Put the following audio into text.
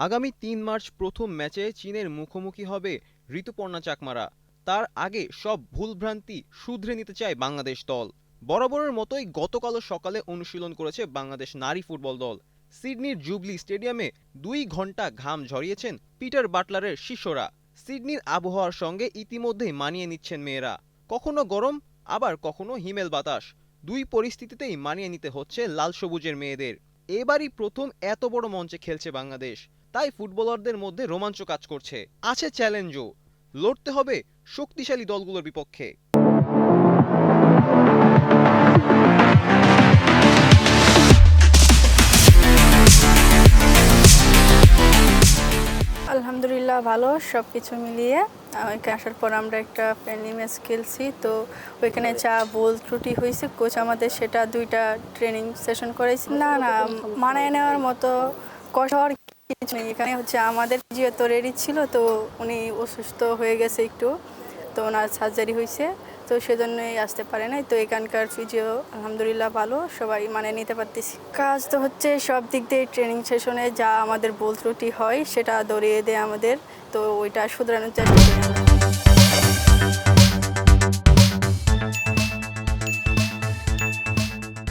আগামী ৩ মার্চ প্রথম ম্যাচে চীনের মুখোমুখি হবে ঋতুপর্ণা চাকমারা। তার আগে সব ভুলভ্রান্তি শুধরে নিতে চায় বাংলাদেশ দল। বরাবরের মতোই গতকালও সকালে অনুশীলন করেছে বাংলাদেশ নারী ফুটবল দল। সিডনির জুবলি স্টেডিয়ামে ২ ঘন্টা ঘাম ঝরিয়েছেন পিটার বাটলারের শিষ্যরা। সিডনির আবহাওয়ার সঙ্গে ইতিমধ্যেই মানিয়ে নিচ্ছেন মেয়েরা। কখনো গরম, আবার কখনো হিমেল বাতাস। দুই পরিস্থিতিতেই মানিয়ে নিতে হচ্ছে লাল সবুজের মেয়েদের। এবারই প্রথম এত বড় মঞ্চে খেলছে বাংলাদেশ, তাই ফুটবলারদের মধ্যে রোমাঞ্চ কাজ করছে, আছে চ্যালেঞ্জও। লড়তে হবে শক্তিশালী দলগুলোর বিপক্ষে। আলহামদুলিল্লাহ ভালো সব কিছু মিলিয়ে। ওইখানে আসার পর আমরা একটা ফ্রেন্ডলি ম্যাচ খেলছি, তো ওইখানে যা ভুল ত্রুটি হয়েছে কোচ আমাদের সেটা 2টা ট্রেনিং সেশন করেছি। না না, মানায় নেওয়ার মতো কষ্ট হওয়ার কিছু নেই। এখানে হচ্ছে আমাদের ফিজিও তো রেডি ছিল, তো উনি অসুস্থ হয়ে গেছে একটু, তো ওনার সার্জারি হয়েছে, তো সেজন্যই আসতে পারে নাই। তো এখানকার ফিজিও আলহামদুলিল্লাহ ভালো, সবাই মানে নিতে পারতেছি। কাজ তো হচ্ছে সব দিক দিয়ে ট্রেনিং সেশনে যা আমাদের ভুল ত্রুটি হয় সেটা ধরিয়ে দেয় আমাদের, তো ওইটা শুধরানোর চেষ্টা করি আমরা।